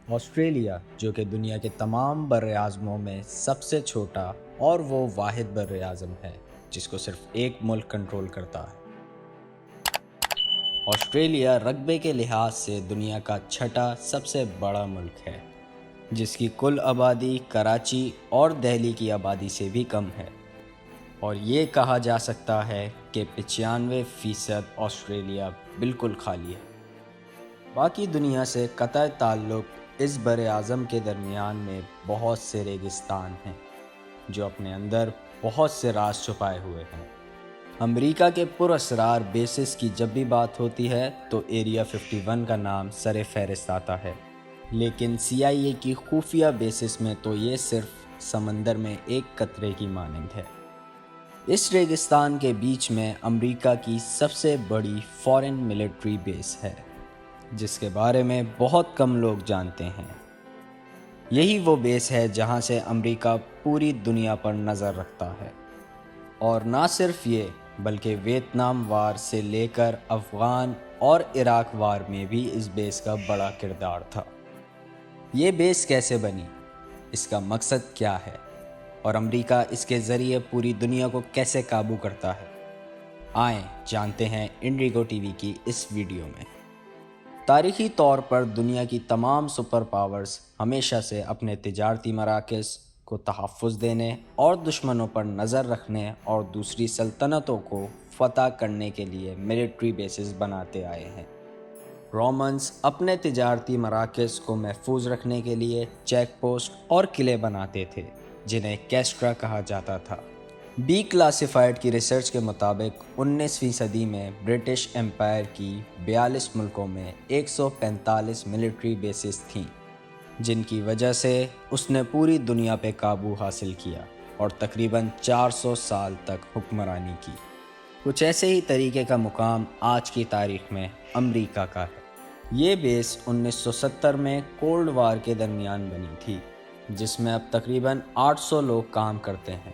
Australia, جو کہ دنیا کے تمام بر اعظموں میں سب سے چھوٹا اور وہ واحد بر اعظم ہے جس کو صرف ایک ملک کنٹرول کرتا ہے۔ آسٹریلیا رقبے کے لحاظ سے دنیا کا چھٹا سب سے بڑا ملک ہے، جس کی کل آبادی کراچی اور دہلی کی آبادی سے بھی کم ہے، اور یہ کہا جا سکتا ہے کہ 95% آسٹریلیا بالکل خالی ہے۔ باقی دنیا سے قطع تعلق اس بر اعظم کے درمیان میں بہت سے ریگستان ہیں جو اپنے اندر بہت سے راز چھپائے ہوئے ہیں۔ امریکہ کے پراسرار بیسز کی جب بھی بات ہوتی ہے تو ایریا 51 کا نام سر فہرست آتا ہے، لیکن CIA کی خفیہ بیسز میں تو یہ صرف سمندر میں ایک قطرے کی مانند ہے۔ اس ریگستان کے بیچ میں امریکہ کی سب سے بڑی فورن ملٹری بیس ہے، جس کے بارے میں بہت کم لوگ جانتے ہیں۔ یہی وہ بیس ہے جہاں سے امریکہ پوری دنیا پر نظر رکھتا ہے، اور نہ صرف یہ بلکہ ویتنام وار سے لے کر افغان اور عراق وار میں بھی اس بیس کا بڑا کردار تھا۔ یہ بیس کیسے بنی، اس کا مقصد کیا ہے، اور امریکہ اس کے ذریعے پوری دنیا کو کیسے قابو کرتا ہے، آئیں جانتے ہیں انڈیگو ٹی وی کی اس ویڈیو میں۔ تاریخی طور پر دنیا کی تمام سپر پاورز ہمیشہ سے اپنے تجارتی مراکز کو تحفظ دینے اور دشمنوں پر نظر رکھنے اور دوسری سلطنتوں کو فتح کرنے کے لیے ملٹری بیسز بناتے آئے ہیں۔ رومنز اپنے تجارتی مراکز کو محفوظ رکھنے کے لیے چیک پوسٹ اور قلعے بناتے تھے جنہیں کیسٹرا کہا جاتا تھا۔ بی کلاسیفائیڈ کی ریسرچ کے مطابق 19ویں صدی میں برٹش امپائر کی 42 ملکوں میں 145 ملٹری بیسز تھیں، جن کی وجہ سے اس نے پوری دنیا پہ قابو حاصل کیا اور تقریباً 400 سال تک حکمرانی کی۔ کچھ ایسے ہی طریقے کا مقام آج کی تاریخ میں امریکہ کا ہے۔ یہ بیس 1970 میں کولڈ وار کے درمیان بنی تھی، جس میں اب تقریباً 800 لوگ کام کرتے ہیں۔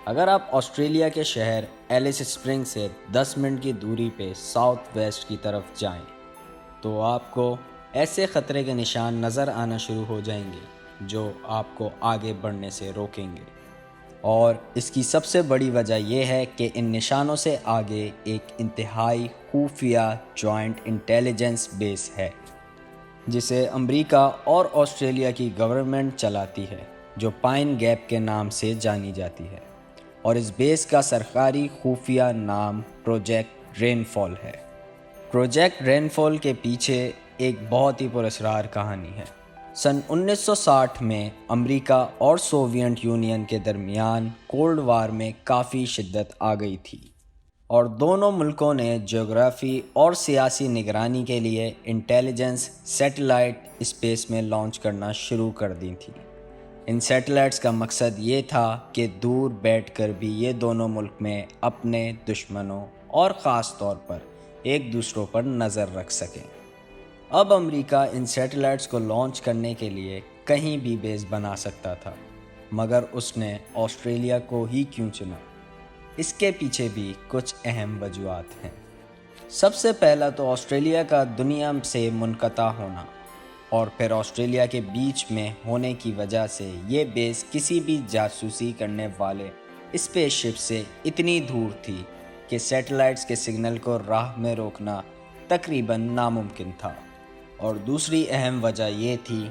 اگر آپ آسٹریلیا کے شہر ایلس اسپرنگ سے 10 منٹ کی دوری پہ ساؤتھ ویسٹ کی طرف جائیں تو آپ کو ایسے خطرے کے نشان نظر آنا شروع ہو جائیں گے جو آپ کو آگے بڑھنے سے روکیں گے، اور اس کی سب سے بڑی وجہ یہ ہے کہ ان نشانوں سے آگے ایک انتہائی خفیہ جوائنٹ انٹیلیجنس بیس ہے جسے امریکہ اور آسٹریلیا کی گورنمنٹ چلاتی ہے، جو پائن گیپ کے نام سے جانی جاتی ہے، اور اس بیس کا سرکاری خفیہ نام پروجیکٹ رین فال ہے۔ پروجیکٹ رین فال کے پیچھے ایک بہت ہی پراسرار کہانی ہے۔ سن 1960 میں امریکہ اور سوویت یونین کے درمیان کولڈ وار میں کافی شدت آ گئی تھی، اور دونوں ملکوں نے جغرافی اور سیاسی نگرانی کے لیے انٹیلیجنس سیٹلائٹ اسپیس میں لانچ کرنا شروع کر دی تھی۔ ان سیٹلائٹس کا مقصد یہ تھا کہ دور بیٹھ کر بھی یہ دونوں ملک میں اپنے دشمنوں اور خاص طور پر ایک دوسروں پر نظر رکھ سکیں۔ اب امریکہ ان سیٹلائٹس کو لانچ کرنے کے لیے کہیں بھی بیس بنا سکتا تھا، مگر اس نے آسٹریلیا کو ہی کیوں چنا؟ اس کے پیچھے بھی کچھ اہم وجوہات ہیں۔ سب سے پہلا تو آسٹریلیا کا دنیا سے منقطع ہونا، اور پھر آسٹریلیا کے بیچ میں ہونے کی وجہ سے یہ بیس کسی بھی جاسوسی کرنے والے اسپیس شپ سے اتنی دور تھی کہ سیٹلائٹس کے سگنل کو راہ میں روکنا تقریباً ناممکن تھا۔ اور دوسری اہم وجہ یہ تھی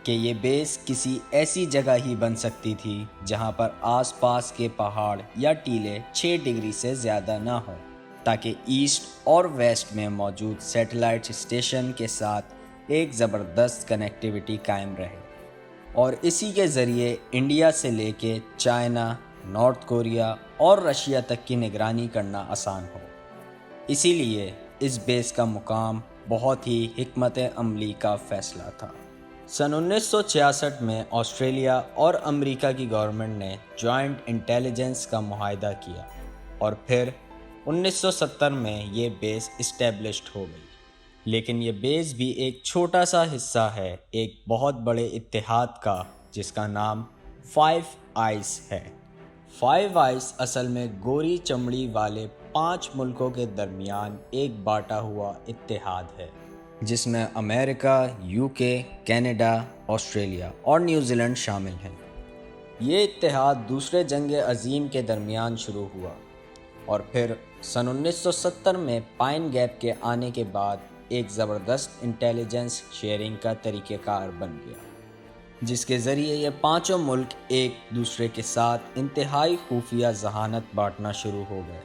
کہ یہ بیس کسی ایسی جگہ ہی بن سکتی تھی جہاں پر آس پاس کے پہاڑ یا ٹیلے 6 ڈگری سے زیادہ نہ ہوں، تاکہ ایسٹ اور ویسٹ میں موجود سیٹلائٹ اسٹیشن کے ساتھ ایک زبردست کنیکٹیوٹی قائم رہے، اور اسی کے ذریعے انڈیا سے لے کے چائنا، نارتھ کوریا اور رشیا تک کی نگرانی کرنا آسان ہو۔ اسی لیے اس بیس کا مقام بہت ہی حکمت عملی کا فیصلہ تھا۔ سن 1966 میں آسٹریلیا اور امریکہ کی گورنمنٹ نے جوائنٹ انٹیلیجنس کا معاہدہ کیا، اور پھر 1970 میں یہ بیس اسٹیبلشڈ ہو گئی۔ لیکن یہ بیس بھی ایک چھوٹا سا حصہ ہے ایک بہت بڑے اتحاد کا جس کا نام 5 آئیز ہے۔ 5 آئیز اصل میں گوری چمڑی والے 5 ملکوں کے درمیان ایک بانٹا ہوا اتحاد ہے، جس میں امریکہ، UK، کینیڈا، آسٹریلیا اور نیوزی لینڈ شامل ہیں۔ یہ اتحاد دوسرے جنگ عظیم کے درمیان شروع ہوا اور پھر سن 1970 میں پائن گیپ کے آنے کے بعد ایک زبردست انٹیلیجنس شیئرنگ کا طریقہ کار بن گیا، جس کے ذریعے یہ پانچوں ملک ایک دوسرے کے ساتھ انتہائی خفیہ ذہانت بانٹنا شروع ہو گئے۔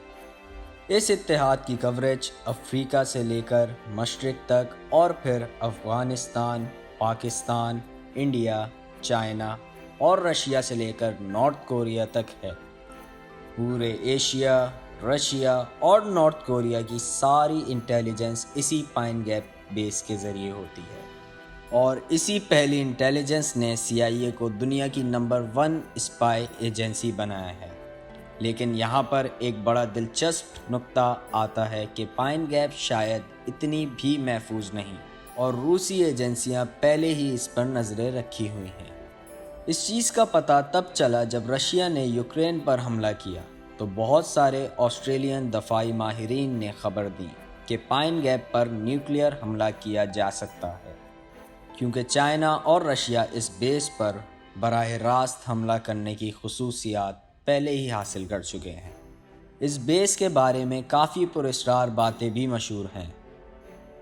اس اتحاد کی کوریج افریقہ سے لے کر مشرق تک اور پھر افغانستان، پاکستان، انڈیا، چائنا اور رشیا سے لے کر نارتھ کوریا تک ہے۔ پورے ایشیا، رشیا اور نارتھ کوریا کی ساری انٹیلیجنس اسی پائن گیپ بیس کے ذریعے ہوتی ہے، اور اسی پہلی انٹیلیجنس نے CIA کو دنیا کی نمبر 1 اسپائی ایجنسی بنایا ہے۔ لیکن یہاں پر ایک بڑا دلچسپ نقطہ آتا ہے کہ پائن گیپ شاید اتنی بھی محفوظ نہیں، اور روسی ایجنسیاں پہلے ہی اس پر نظریں رکھی ہوئی ہیں۔ اس چیز کا پتہ تب چلا جب رشیا نے یوکرین پر حملہ کیا، تو بہت سارے آسٹریلین دفاعی ماہرین نے خبر دی کہ پائن گیپ پر نیوکلیئر حملہ کیا جا سکتا ہے، کیونکہ چائنا اور رشیا اس بیس پر براہ راست حملہ کرنے کی خصوصیات پہلے ہی حاصل کر چکے ہیں۔ اس بیس کے بارے میں کافی پراسرار باتیں بھی مشہور ہیں۔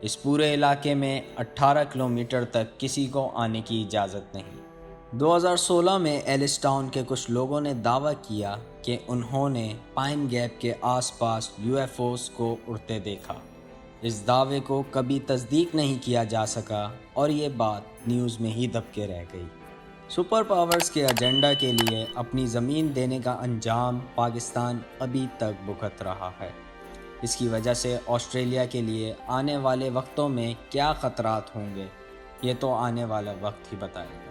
اس پورے علاقے میں 18 کلومیٹر تک کسی کو آنے کی اجازت نہیں۔ 2016 میں ایلس ٹاؤن کے کچھ لوگوں نے دعویٰ کیا کہ انہوں نے پائن گیپ کے آس پاس UFOs کو اڑتے دیکھا۔ اس دعوے کو کبھی تصدیق نہیں کیا جا سکا اور یہ بات نیوز میں ہی دب کے رہ گئی۔ سپر پاورز کے ایجنڈا کے لیے اپنی زمین دینے کا انجام پاکستان ابھی تک بھگت رہا ہے۔ اس کی وجہ سے آسٹریلیا کے لیے آنے والے وقتوں میں کیا خطرات ہوں گے، یہ تو آنے والا وقت ہی بتائے گا۔